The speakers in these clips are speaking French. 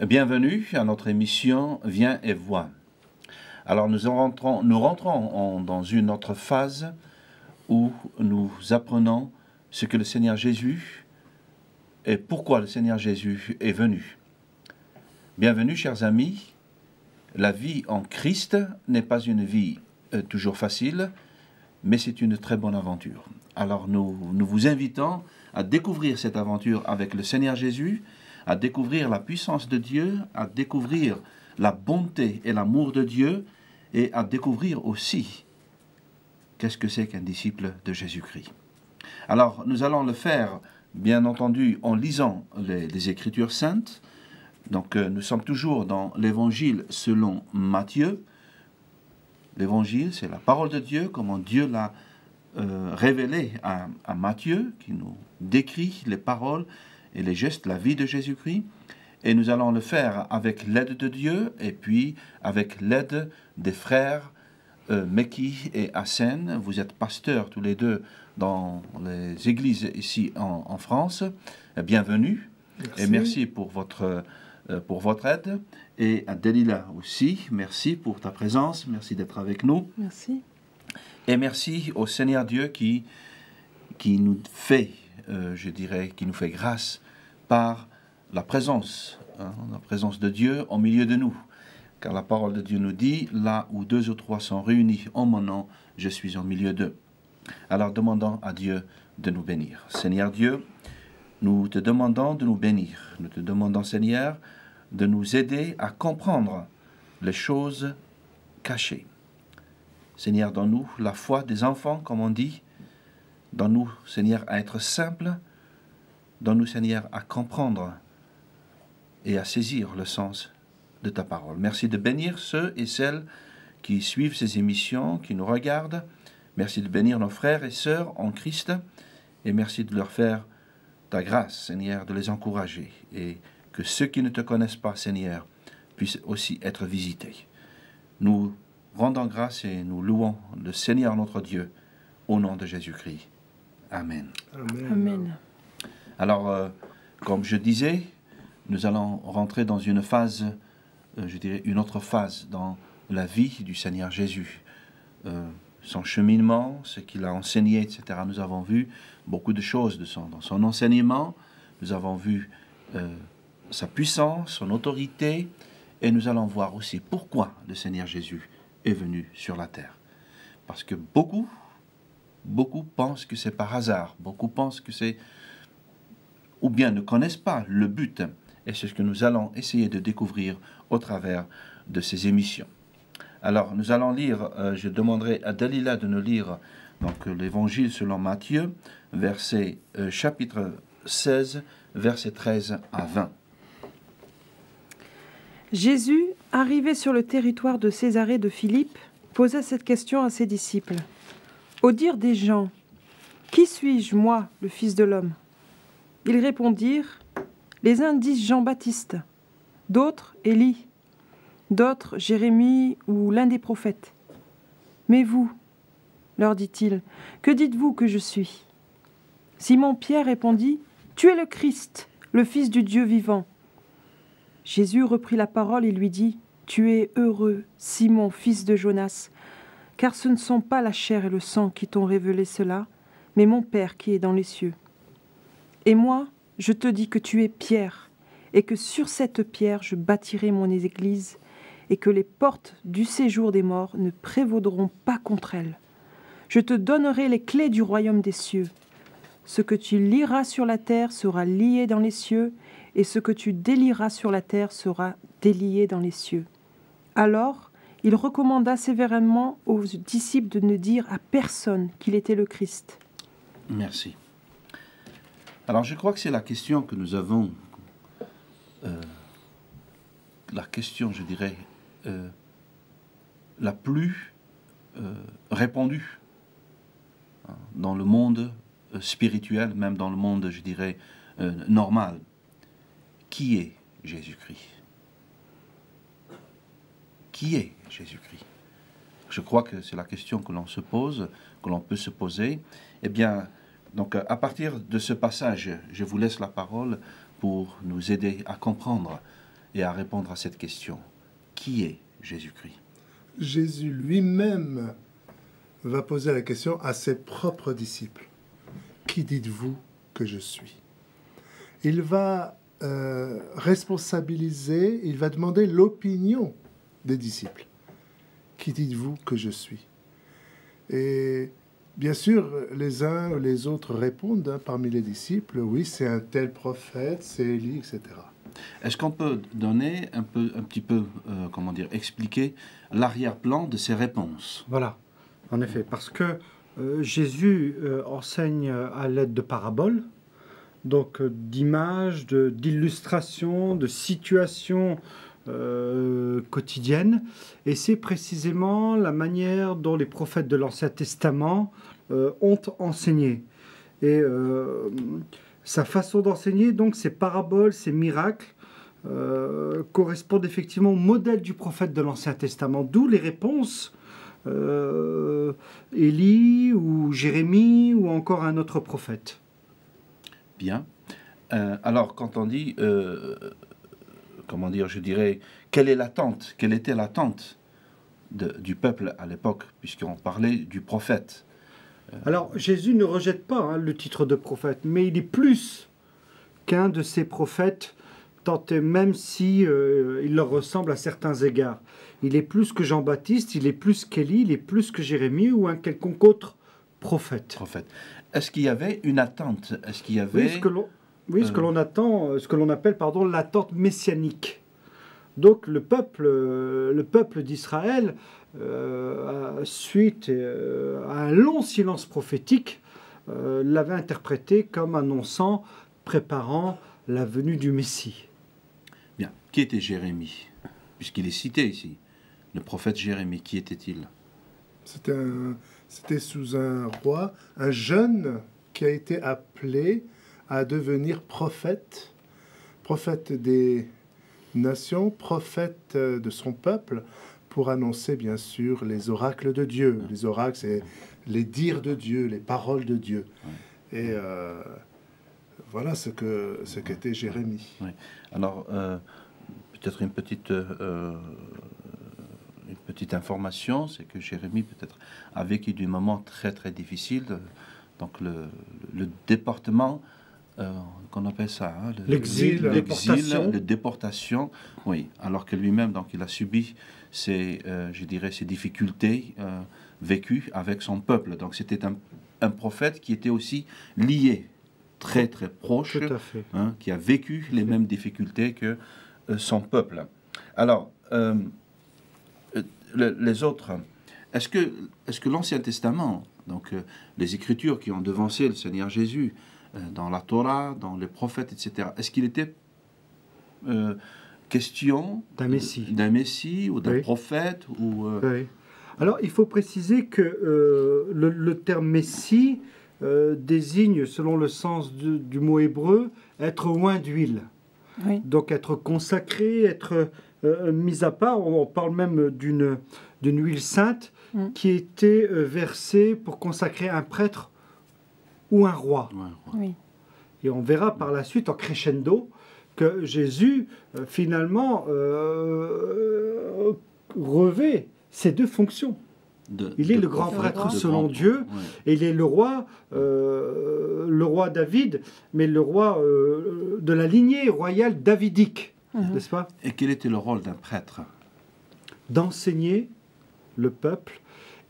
Bienvenue à notre émission Viens et vois. Alors nous rentrons dans une autre phase où nous apprenons ce que le Seigneur Jésus et pourquoi le Seigneur Jésus est venu. Bienvenue chers amis, la vie en Christ n'est pas une vie toujours facile, mais c'est une très bonne aventure. Alors nous vous invitons à découvrir cette aventure avec le Seigneur Jésus, à découvrir la puissance de Dieu, à découvrir la bonté et l'amour de Dieu, et à découvrir aussi qu'est-ce que c'est qu'un disciple de Jésus-Christ. Alors, nous allons le faire, bien entendu, en lisant les Écritures saintes. Donc, nous sommes toujours dans l'Évangile selon Matthieu. L'Évangile, c'est la parole de Dieu, comment Dieu l'a révélé à Matthieu, qui nous décrit les paroles et les gestes, la vie de Jésus-Christ. Et nous allons le faire avec l'aide de Dieu et puis avec l'aide des frères Meki et Hassen. Vous êtes pasteurs tous les deux dans les églises ici en France. Bienvenue. Merci. Et merci pour votre aide. Et à Delila aussi, merci pour ta présence. Merci d'être avec nous. Merci. Et merci au Seigneur Dieu qui nous fait, qui nous fait grâce par la présence de Dieu au milieu de nous. Car la parole de Dieu nous dit, là où 2 ou 3 sont réunis en mon nom, je suis au milieu d'eux. Alors demandons à Dieu de nous bénir. Seigneur Dieu, nous te demandons de nous bénir. Nous te demandons, Seigneur, de nous aider à comprendre les choses cachées. Seigneur, donne-nous la foi des enfants, comme on dit. Donne-nous, Seigneur, à être simples. Donne-nous, Seigneur, à comprendre et à saisir le sens de ta parole. Merci de bénir ceux et celles qui suivent ces émissions, qui nous regardent. Merci de bénir nos frères et sœurs en Christ. Et merci de leur faire ta grâce, Seigneur, de les encourager. Et que ceux qui ne te connaissent pas, Seigneur, puissent aussi être visités. Nous rendons grâce et nous louons le Seigneur notre Dieu au nom de Jésus-Christ. Amen. Amen. Amen. Alors, comme je disais, nous allons rentrer dans une phase, une autre phase dans la vie du Seigneur Jésus. Son cheminement, ce qu'il a enseigné, etc. Nous avons vu beaucoup de choses dans son enseignement. Nous avons vu sa puissance, son autorité, et nous allons voir aussi pourquoi le Seigneur Jésus est venu sur la terre. Parce que beaucoup pensent que c'est par hasard, beaucoup pensent que c'est, ou bien ne connaissent pas le but, et c'est ce que nous allons essayer de découvrir au travers de ces émissions. Alors, nous allons lire, je demanderai à Dalila de nous lire donc l'Évangile selon Matthieu, chapitre 16, versets 13 à 20. Jésus, arrivé sur le territoire de Césarée de Philippe, posa cette question à ses disciples. « Au dire des gens, qui suis-je, moi, le Fils de l'homme » Ils répondirent, « Les uns disent Jean-Baptiste, d'autres Élie, d'autres Jérémie ou l'un des prophètes. Mais vous, leur dit-il, que dites-vous que je suis » Simon-Pierre répondit, « Tu es le Christ, le Fils du Dieu vivant. » Jésus reprit la parole et lui dit, « Tu es heureux, Simon, fils de Jonas, car ce ne sont pas la chair et le sang qui t'ont révélé cela, mais mon Père qui est dans les cieux. Et moi, je te dis que tu es Pierre, et que sur cette pierre je bâtirai mon église, et que les portes du séjour des morts ne prévaudront pas contre elle. Je te donnerai les clés du royaume des cieux. Ce que tu lieras sur la terre sera lié dans les cieux, et ce que tu délieras sur la terre sera délié dans les cieux. » Alors, il recommanda sévèrement aux disciples de ne dire à personne qu'il était le Christ. Merci. Alors, je crois que c'est la question que nous avons, la question, je dirais, la plus répandue dans le monde spirituel, même dans le monde, je dirais, normal. Qui est Jésus-Christ ? Qui est Jésus-Christ ? Je crois que c'est la question que l'on se pose, que l'on peut se poser. Eh bien, donc à partir de ce passage, je vous laisse la parole pour nous aider à comprendre et à répondre à cette question. Qui est Jésus-Christ? Jésus lui-même va poser la question à ses propres disciples. Qui dites-vous que je suis? Il va responsabiliser, il va demander l'opinion des disciples. Qui dites-vous que je suis? Et bien sûr, les uns ou les autres répondent parmi les disciples, oui, c'est un tel prophète, c'est Élie, etc. Est-ce qu'on peut donner un petit peu, expliquer l'arrière-plan de ces réponses? Voilà, en effet, parce que Jésus enseigne à l'aide de paraboles, donc d'images, d'illustrations, de situations quotidiennes, et c'est précisément la manière dont les prophètes de l'Ancien Testament ont enseigné. Et sa façon d'enseigner, donc ces paraboles, ces miracles, correspondent effectivement au modèle du prophète de l'Ancien Testament, d'où les réponses Élie ou Jérémie ou encore un autre prophète. Bien. Alors, quand on dit, quelle était l'attente du peuple à l'époque, puisqu'on parlait du prophète? Alors, Jésus ne rejette pas le titre de prophète, mais il est plus qu'un de ces prophètes, tant et même si il leur ressemble à certains égards. Il est plus que Jean-Baptiste, il est plus qu'Élie, il est plus que Jérémie ou un quelconque autre prophète. Est-ce qu'il y avait une attente? Est-ce qu'il y avait... Oui, ce que l'on appelle l'attente messianique. Donc le peuple d'Israël, suite à un long silence prophétique, l'avait interprété comme annonçant, préparant la venue du Messie. Bien. Qui était Jérémie? Puisqu'il est cité ici. Le prophète Jérémie, qui était-il? C'était sous un roi, un jeune qui a été appelé à devenir prophète des nations, prophète de son peuple, pour annoncer bien sûr les oracles de Dieu. Les oracles, c'est les dires de Dieu, les paroles de Dieu. Et voilà ce qu'était Jérémie. Oui. Alors, peut-être une petite information, c'est que Jérémie peut-être a vécu des moments très très difficiles. Donc le déportement, qu'on appelle ça, l'exil, la déportation, oui. Alors que lui-même, donc, il a subi ces difficultés vécues avec son peuple. Donc c'était un prophète qui était aussi lié, très très proche, tout à fait. Qui a vécu les mêmes difficultés que son peuple. Alors, les autres, est-ce que l'Ancien Testament, donc les Écritures qui ont devancé le Seigneur Jésus, dans la Torah, dans les prophètes, etc., est-ce qu'il était question d'un Messie ou d'un prophète Oui. Alors, il faut préciser que le terme Messie désigne, selon le sens du mot hébreu, être oint d'huile. Oui. Donc, être consacré, être mis à part. On parle même d'une huile sainte qui était versée pour consacrer un prêtre ou un roi. Oui. Et on verra par la suite, en crescendo, que Jésus, finalement, revêt ces deux fonctions. Il est le grand prêtre selon Dieu, et il est le roi David, mais le roi de la lignée royale davidique, n'est-ce pas? Et quel était le rôle d'un prêtre? D'enseigner le peuple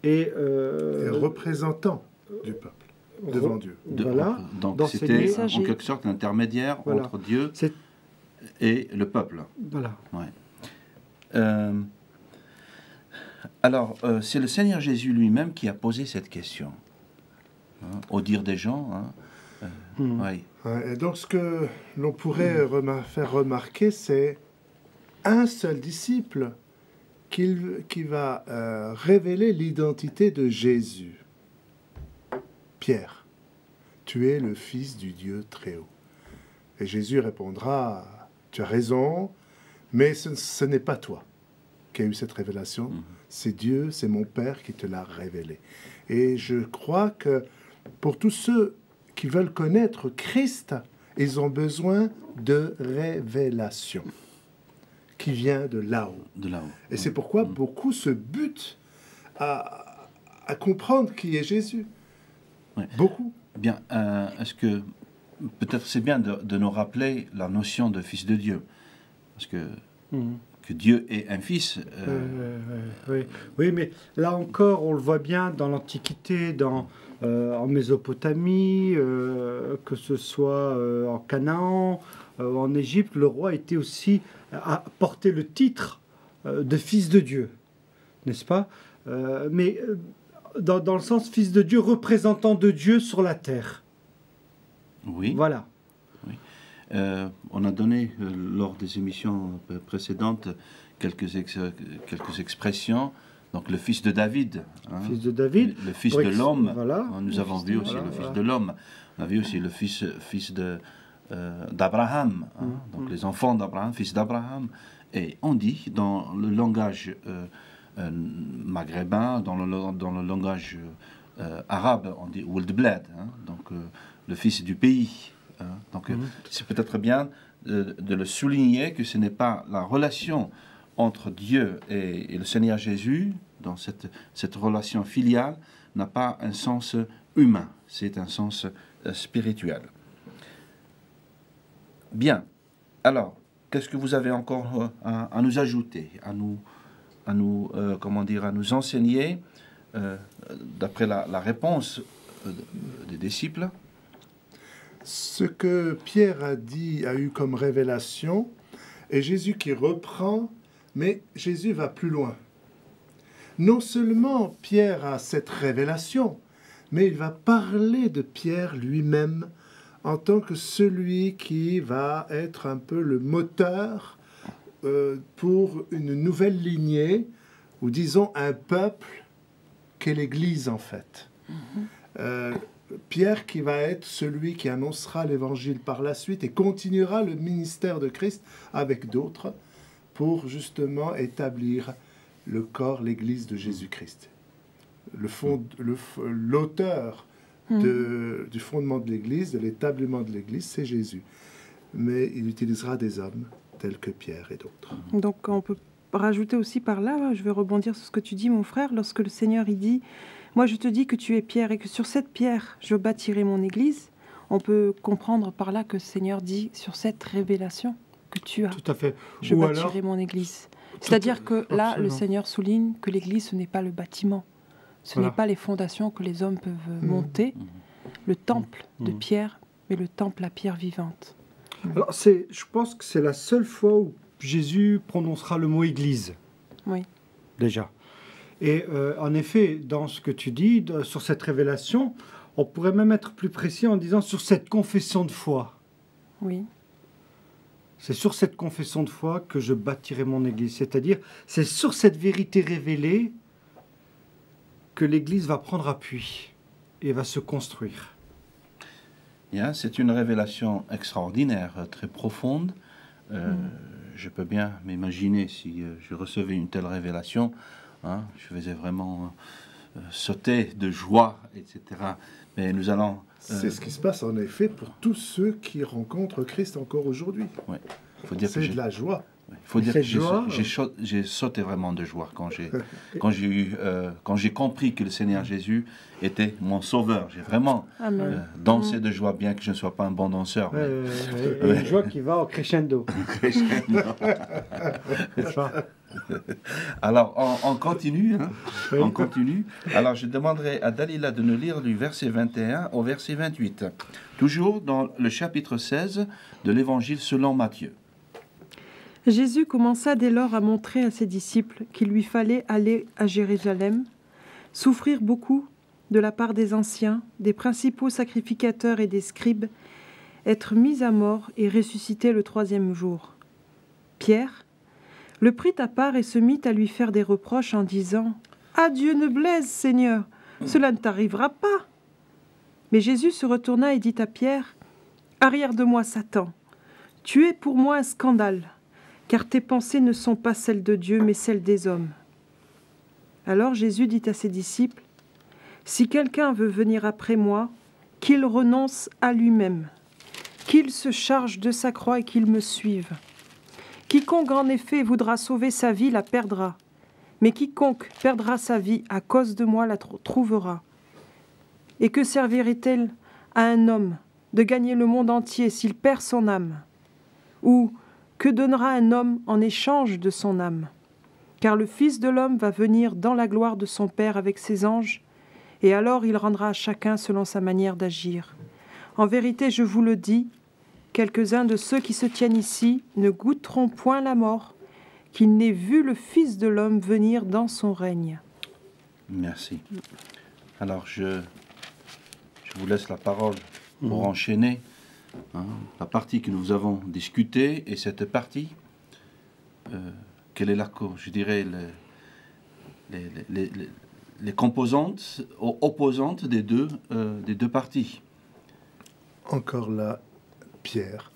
et représentant du peuple devant Dieu. Voilà. Donc c'était en quelque sorte l'intermédiaire entre Dieu et le peuple. Voilà. Ouais. Alors, c'est le Seigneur Jésus lui-même qui a posé cette question, au dire des gens. Oui. Et donc, ce que l'on pourrait faire remarquer, c'est un seul disciple qui va révéler l'identité de Jésus. Pierre, tu es le Fils du Dieu très haut. Et Jésus répondra, tu as raison, mais ce n'est pas toi qui as eu cette révélation, c'est Dieu, c'est mon Père qui te l'a révélé. Et je crois que pour tous ceux qui veulent connaître Christ, ils ont besoin de révélation. qui vient de là-haut. Et c'est pourquoi beaucoup se butent à comprendre qui est Jésus. Ouais. Beaucoup. Bien, est-ce que peut-être c'est bien de nous rappeler la notion de fils de Dieu, parce que Dieu est un fils. Oui, mais là encore, on le voit bien dans l'Antiquité, en Mésopotamie, que ce soit en Canaan, en Égypte, le roi était aussi à porter le titre de fils de Dieu, n'est-ce pas? Mais dans le sens fils de Dieu, représentant de Dieu sur la terre. Oui. Voilà. Oui. On a donné, lors des émissions précédentes, quelques expressions. Donc le fils de David. Fils de David. Le fils de l'homme. Voilà. Nous avons vu aussi le fils de l'homme. On a vu aussi le fils d'Abraham. Donc les enfants d'Abraham, fils d'Abraham. Et on dit dans le langage maghrébin, dans le langage arabe, on dit Ould Bled, donc le fils du pays. Donc c'est peut-être bien de le souligner que ce n'est pas la relation entre Dieu et le Seigneur Jésus, dans cette relation filiale, n'a pas un sens humain, c'est un sens spirituel. Bien, alors, qu'est-ce que vous avez encore à nous ajouter, à nous enseigner, d'après la réponse des disciples? Ce que Pierre a eu comme révélation, et Jésus qui reprend, mais Jésus va plus loin. Non seulement Pierre a cette révélation, mais il va parler de Pierre lui-même en tant que celui qui va être un peu le moteur pour une nouvelle lignée, ou disons un peuple qu'est l'Église en fait. Pierre qui va être celui qui annoncera l'Évangile par la suite et continuera le ministère de Christ avec d'autres pour justement établir le corps, l'Église de Jésus-Christ. L'auteur du fondement de l'Église, de l'établement de l'Église, c'est Jésus. Mais il utilisera des hommes tels que Pierre et d'autres. Donc on peut rajouter aussi par là, je vais rebondir sur ce que tu dis mon frère, lorsque le Seigneur il dit « Moi je te dis que tu es Pierre et que sur cette pierre je bâtirai mon Église », on peut comprendre par là que le Seigneur dit sur cette révélation que tu as. Tout à fait. Je bâtirai mon Église. C'est-à-dire que là, le Seigneur souligne que l'Église, ce n'est pas le bâtiment. Ce n'est pas les fondations que les hommes peuvent monter, le temple de pierre, mais le temple à pierre vivante. Alors, je pense que c'est la seule fois où Jésus prononcera le mot Église. Oui. Déjà. Et en effet, dans ce que tu dis, sur cette révélation, on pourrait même être plus précis en disant sur cette confession de foi. Oui. C'est sur cette confession de foi que je bâtirai mon Église. C'est-à-dire, c'est sur cette vérité révélée que l'Église va prendre appui et va se construire. C'est une révélation extraordinaire, très profonde. Je peux bien m'imaginer si je recevais une telle révélation, je faisais vraiment sauter de joie, etc. Mais nous allons... C'est ce qui se passe en effet pour tous ceux qui rencontrent Christ encore aujourd'hui. Ouais. C'est de la joie. Il faut dire que j'ai sauté vraiment de joie quand j'ai compris que le Seigneur Jésus était mon sauveur. J'ai vraiment dansé de joie, bien que je ne sois pas un bon danseur. Une joie qui va au crescendo. Alors, on continue. On continue. Alors, je demanderai à Dalila de nous lire du verset 21 au verset 28. Toujours dans le chapitre 16 de l'Évangile selon Matthieu. Jésus commença dès lors à montrer à ses disciples qu'il lui fallait aller à Jérusalem, souffrir beaucoup de la part des anciens, des principaux sacrificateurs et des scribes, être mis à mort et ressusciter le 3e jour. Pierre le prit à part et se mit à lui faire des reproches en disant « À Dieu ne blaise, Seigneur, cela ne t'arrivera pas !» Mais Jésus se retourna et dit à Pierre « Arrière de moi, Satan, tu es pour moi un scandale, car tes pensées ne sont pas celles de Dieu, mais celles des hommes. » Alors Jésus dit à ses disciples, « Si quelqu'un veut venir après moi, qu'il renonce à lui-même, qu'il se charge de sa croix et qu'il me suive. Quiconque en effet voudra sauver sa vie la perdra, mais quiconque perdra sa vie à cause de moi la trouvera. Et que servirait-il à un homme de gagner le monde entier s'il perd son âme? Ou que donnera un homme en échange de son âme? Car le Fils de l'homme va venir dans la gloire de son Père avec ses anges, et alors il rendra à chacun selon sa manière d'agir. En vérité, je vous le dis, quelques-uns de ceux qui se tiennent ici ne goûteront point la mort, qu'ils n'aient vu le Fils de l'homme venir dans son règne. Merci. Alors, je vous laisse la parole pour enchaîner la partie que nous avons discutée. Et cette partie, quelle est je dirais, les composantes opposantes des deux parties? Encore là, Pierre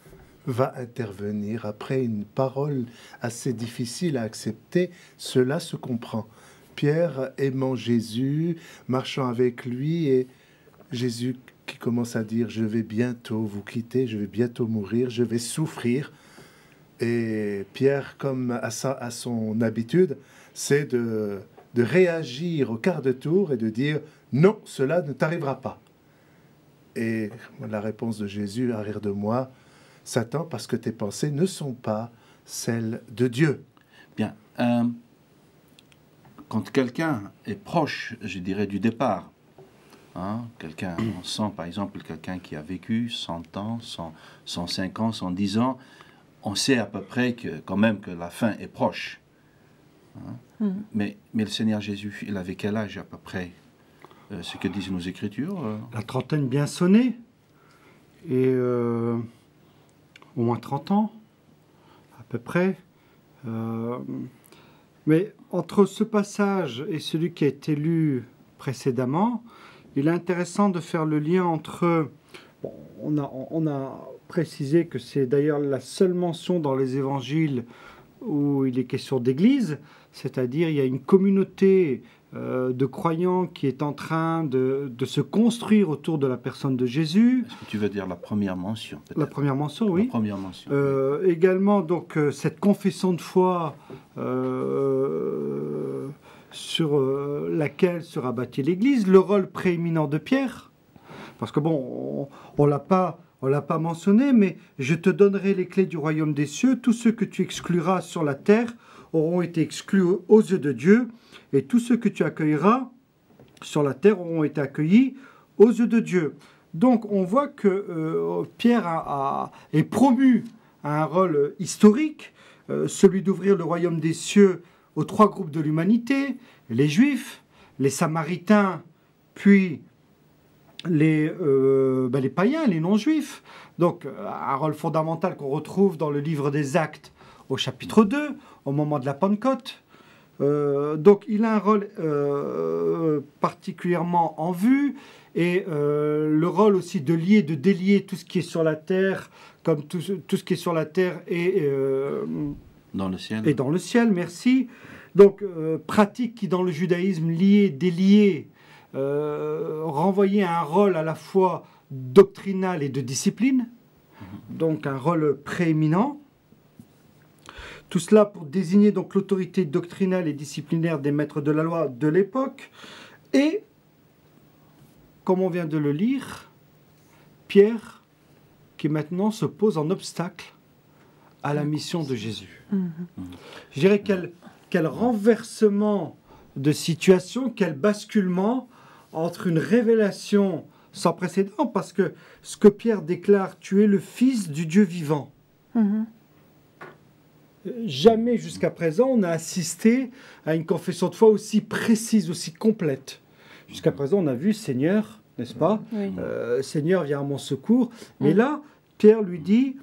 va intervenir après une parole assez difficile à accepter. Cela se comprend. Pierre aimant Jésus, marchant avec lui, et Jésus qui commence à dire « Je vais bientôt vous quitter, je vais bientôt mourir, je vais souffrir ». Et Pierre, comme à son habitude, c'est de réagir au quart de tour et de dire « Non, cela ne t'arrivera pas ». Et la réponse de Jésus, à rire de moi, Satan, parce que tes pensées ne sont pas celles de Dieu. Bien. Quand quelqu'un est proche, je dirais, du départ, quelqu'un, on sent par exemple quelqu'un qui a vécu 100 ans, 105 ans, 110 ans, on sait à peu près quand même que la fin est proche. Mais le Seigneur Jésus, il avait quel âge à peu près? Ce que disent nos Écritures. La trentaine bien sonnée, et au moins 30 ans, à peu près. Mais entre ce passage et celui qui a été lu précédemment, il est intéressant de faire le lien entre... Bon, on a précisé que c'est d'ailleurs la seule mention dans les évangiles où il est question d'église, c'est-à-dire il y a une communauté de croyants qui est en train de se construire autour de la personne de Jésus. Est-ce que tu veux dire la première mention, peut-être? La première mention, oui. La première mention. Oui. Également, donc, cette confession de foi sur laquelle sera bâtie l'Église, le rôle prééminent de Pierre, parce que bon, on l'a pas mentionné, mais je te donnerai les clés du royaume des cieux. Tous ceux que tu excluras sur la terre auront été exclus aux yeux de Dieu, et tous ceux que tu accueilleras sur la terre auront été accueillis aux yeux de Dieu. Donc on voit que Pierre est promu à un rôle historique, celui d'ouvrir le royaume des cieux aux 3 groupes de l'humanité, les Juifs, les Samaritains, puis les païens, les non-juifs. Donc un rôle fondamental qu'on retrouve dans le livre des Actes au chapitre 2, au moment de la Pentecôte. Donc il a un rôle particulièrement en vue, et le rôle aussi de lier, de délier tout ce qui est sur la terre, comme tout ce qui est sur la terre et dans le ciel. Et dans le ciel, merci. Donc pratique qui dans le judaïsme liait, déliait, renvoyait à un rôle à la fois doctrinal et de discipline, donc un rôle prééminent. Tout cela pour désigner donc l'autorité doctrinale et disciplinaire des maîtres de la loi de l'époque. Et, comme on vient de le lire, Pierre, qui maintenant se pose en obstacle à la mission de Jésus. Je dirais quel renversement de situation, quel basculement entre une révélation sans précédent, parce que ce que Pierre déclare, tu es le Fils du Dieu vivant. Jamais jusqu'à présent on a assisté à une confession de foi aussi précise, aussi complète. Jusqu'à présent on a vu Seigneur, n'est-ce pas? Oui. Seigneur, viens à mon secours. Mais là, Pierre lui dit,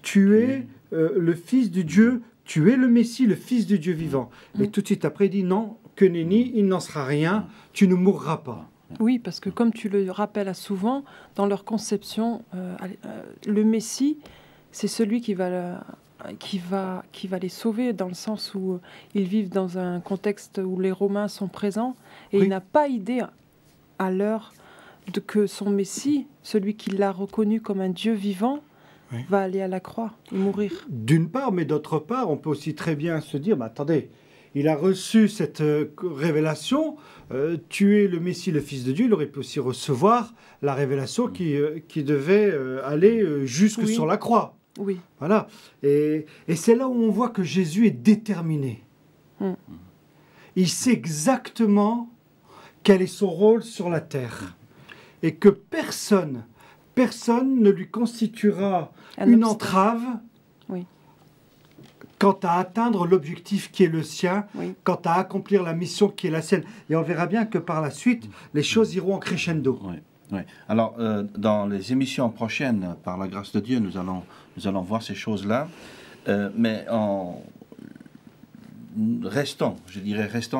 tu es le Fils du Dieu, tu es le Messie, le Fils du Dieu vivant. Et tout de suite après il dit, non, que nenni, il n'en sera rien, tu ne mourras pas. Oui, parce que comme tu le rappelles souvent, dans leur conception, le Messie, c'est celui qui va les sauver, dans le sens où ils vivent dans un contexte où les Romains sont présents, et il n'a pas idée à l'heure que son Messie, celui qui l'a reconnu comme un Dieu vivant, va aller à la croix et mourir. D'une part, mais d'autre part, on peut aussi très bien se dire, mais attendez, il a reçu cette révélation, tu es le Messie, le Fils de Dieu, il aurait pu aussi recevoir la révélation qui devait aller jusque sur la croix. Oui. Voilà. Et c'est là où on voit que Jésus est déterminé. Il sait exactement quel est son rôle sur la terre. Et que personne ne lui constituera une entrave quant à atteindre l'objectif qui est le sien, quant à accomplir la mission qui est la sienne. Et on verra bien que par la suite, les choses iront en crescendo. Oui. Alors, dans les émissions prochaines, par la grâce de Dieu, nous allons voir ces choses-là. Mais restons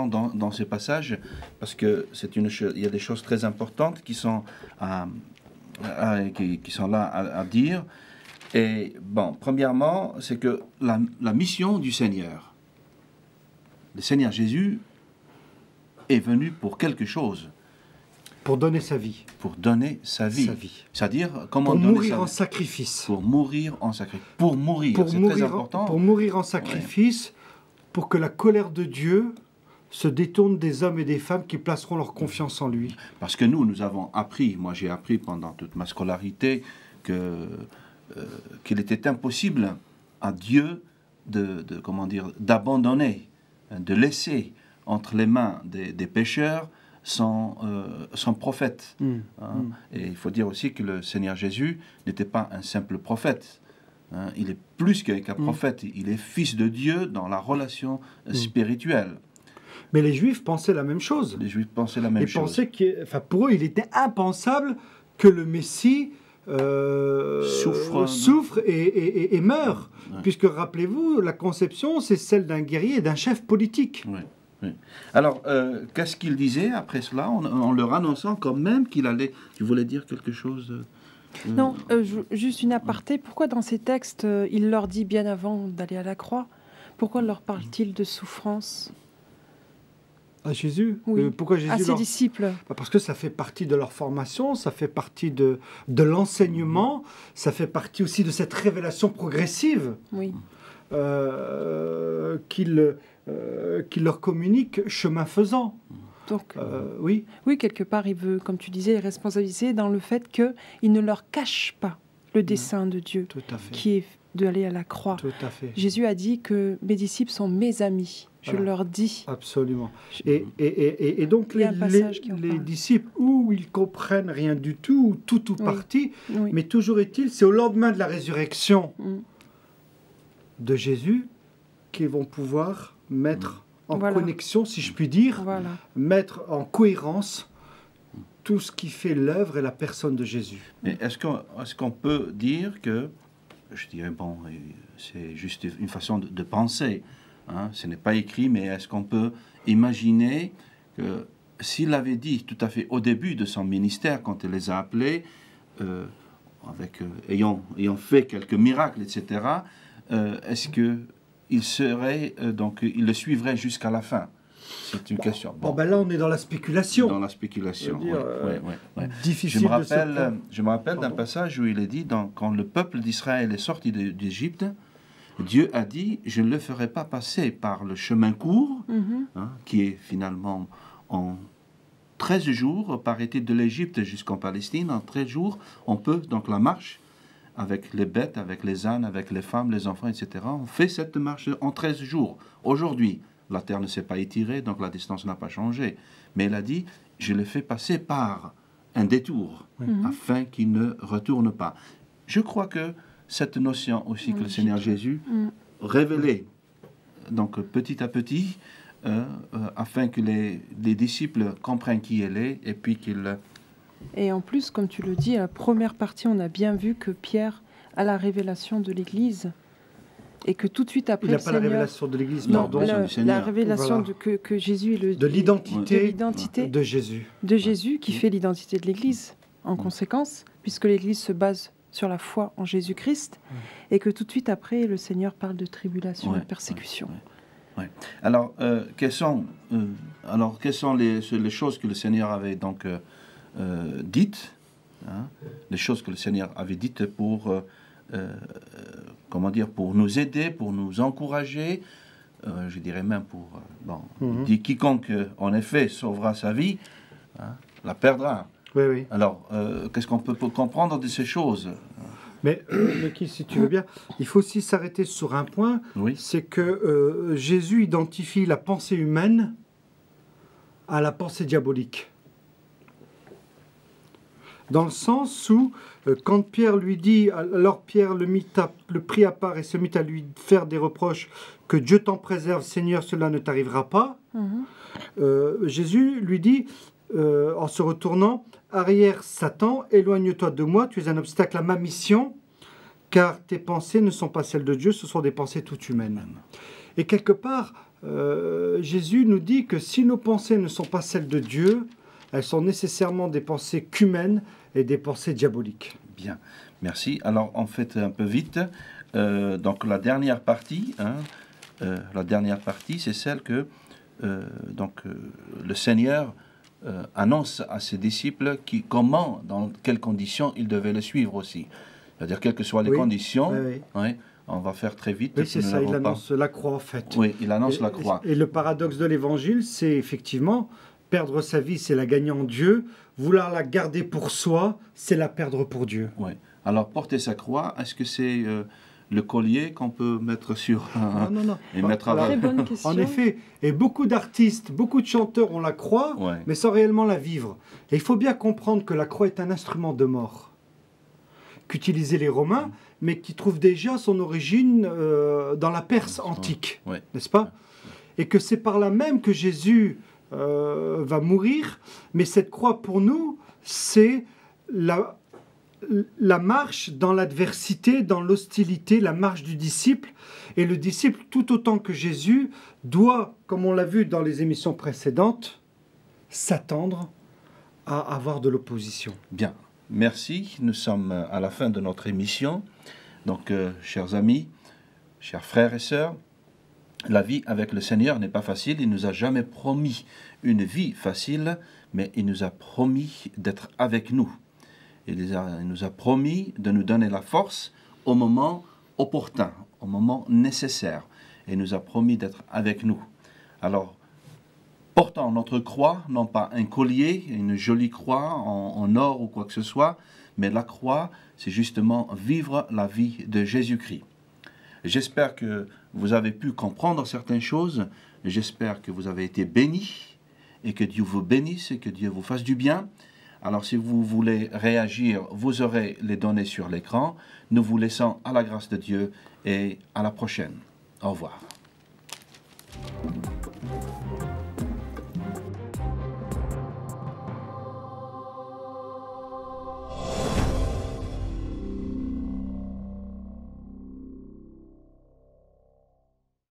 dans ces passages, parce que il y a des choses très importantes qui sont qui sont là à dire. Et bon, premièrement, c'est que la mission du Seigneur, le Seigneur Jésus est venu pour quelque chose. Pour donner sa vie. Pour donner sa vie. C'est-à-dire, comment pour donner mourir sa en vie. sacrifice. Pour mourir en sacrifice. Pour mourir, c'est très important. Pour mourir en sacrifice, pour que la colère de Dieu se détourne des hommes et des femmes qui placeront leur confiance en lui. Parce que nous avons appris, moi j'ai appris pendant toute ma scolarité, qu'il était impossible à Dieu d'abandonner, de laisser entre les mains des pécheurs son prophète. Et il faut dire aussi que le Seigneur Jésus n'était pas un simple prophète. Il est plus qu'un prophète, il est fils de Dieu dans la relation spirituelle. Mais les Juifs pensaient la même chose. Les Juifs pensaient la même chose. Pensaient pour eux, il était impensable que le Messie souffre et meurt. Puisque, rappelez-vous, la conception, c'est celle d'un guerrier et d'un chef politique. Oui. Alors, qu'est-ce qu'il disait après cela, en leur annonçant quand même qu'il allait... Tu voulais dire quelque chose Non, juste une aparté. Pourquoi dans ces textes, il leur dit bien avant d'aller à la croix, pourquoi leur parle-t-il de souffrance ? À Jésus. Oui. Pourquoi Jésus à ses disciples. Parce que ça fait partie de leur formation, ça fait partie de l'enseignement, ça fait partie aussi de cette révélation progressive qu'il leur communique chemin faisant. Donc, oui, quelque part, il veut, comme tu disais, les responsabiliser dans le fait qu'il ne leur cache pas le dessein de Dieu, qui est d'aller à la croix. Tout à fait. Jésus a dit que mes disciples sont mes amis. Je leur dis. Absolument. Et donc les disciples, ou ils comprennent rien du tout, ou tout ou partie, mais toujours est-il, c'est au lendemain de la résurrection de Jésus qu'ils vont pouvoir mettre en connexion, si je puis dire, mettre en cohérence tout ce qui fait l'œuvre et la personne de Jésus. Mais est-ce qu'on peut dire que, je dirais, bon, c'est juste une façon de penser, ce n'est pas écrit, mais est-ce qu'on peut imaginer que s'il avait dit tout à fait au début de son ministère, quand il les a appelés, ayant fait quelques miracles, etc., est-ce qu'il serait, il le suivrait jusqu'à la fin? C'est une question. Là, on est dans la spéculation. Dans la spéculation, oui. Difficile je me rappelle d'un passage où il est dit, quand le peuple d'Israël est sorti d'Égypte, Dieu a dit, je ne le ferai pas passer par le chemin court, qui est finalement en 13 jours, par été de l'Égypte jusqu'en Palestine, en 13 jours, on peut, donc la marche, avec les bêtes, avec les ânes, avec les femmes, les enfants, etc., on fait cette marche en 13 jours. Aujourd'hui, la terre ne s'est pas étirée, donc la distance n'a pas changé. Mais il a dit, je le fais passer par un détour, afin qu'il ne retourne pas. Je crois que cette notion aussi que le Seigneur Jésus révélait, donc petit à petit, afin que les disciples comprennent qui elle est, et puis qu'ils... Et en plus, comme tu le dis, à la première partie, on a bien vu que Pierre a la révélation de l'Église, et que tout de suite après, il n'a pas la révélation de l'Église, pardon. La révélation que Jésus est de l'identité de Jésus. De Jésus, qui fait l'identité de l'Église, en conséquence, puisque l'Église se base sur la foi en Jésus-Christ, et que tout de suite après, le Seigneur parle de tribulation et de persécution. Alors, quelles sont les choses que le Seigneur avait donc dites, les choses que le Seigneur avait dites pour comment dire, pour nous aider, pour nous encourager, je dirais même pour... il dit quiconque, en effet, sauvera sa vie, hein, la perdra. Oui, oui. Alors, qu'est-ce qu'on peut comprendre de ces choses? Mais si tu veux bien, il faut aussi s'arrêter sur un point, oui. C'est que Jésus identifie la pensée humaine à la pensée diabolique. Dans le sens où, quand Pierre lui dit, alors Pierre le prit à part et se mit à lui faire des reproches, que Dieu t'en préserve, Seigneur, cela ne t'arrivera pas. Jésus lui dit, en se retournant, arrière Satan, éloigne-toi de moi, tu es un obstacle à ma mission, car tes pensées ne sont pas celles de Dieu, ce sont des pensées toutes humaines. Et quelque part, Jésus nous dit que si nos pensées ne sont pas celles de Dieu, elles sont nécessairement des pensées qu'humaines et des pensées diaboliques. Bien, merci. Alors, on fait un peu vite. Donc, la dernière partie, c'est celle que le Seigneur annonce à ses disciples comment, dans quelles conditions ils devaient le suivre aussi. C'est-à-dire, quelles que soient les conditions, on va faire très vite. Oui, c'est ça, il annonce la croix en fait. Oui, il annonce la croix. Et le paradoxe de l'Évangile, c'est effectivement, perdre sa vie, c'est la gagner en Dieu. Vouloir la garder pour soi, c'est la perdre pour Dieu. Oui. Alors, porter sa croix, est-ce que c'est le collier qu'on peut mettre sur... Non. Et mettre à... Très bonne question. En effet, et beaucoup d'artistes, beaucoup de chanteurs ont la croix, mais sans réellement la vivre. Et il faut bien comprendre que la croix est un instrument de mort qu'utilisaient les Romains, mais qui trouve déjà son origine dans la Perse antique, n'est-ce pas? Et que c'est par là même que Jésus va mourir, mais cette croix pour nous, c'est la marche dans l'adversité, dans l'hostilité, la marche du disciple. Et le disciple, tout autant que Jésus, doit, comme on l'a vu dans les émissions précédentes, s'attendre à avoir de l'opposition. Bien, merci. Nous sommes à la fin de notre émission. Donc, chers amis, chers frères et sœurs, la vie avec le Seigneur n'est pas facile. Il ne nous a jamais promis une vie facile, mais il nous a promis d'être avec nous. Il nous a promis de nous donner la force au moment opportun, au moment nécessaire. Et il nous a promis d'être avec nous. Alors, portant notre croix, non pas un collier, une jolie croix en or ou quoi que ce soit, mais la croix, c'est justement vivre la vie de Jésus-Christ. J'espère que vous avez pu comprendre certaines choses. J'espère que vous avez été bénis et que Dieu vous bénisse et que Dieu vous fasse du bien. Alors, si vous voulez réagir, vous aurez les données sur l'écran. Nous vous laissons à la grâce de Dieu et à la prochaine. Au revoir.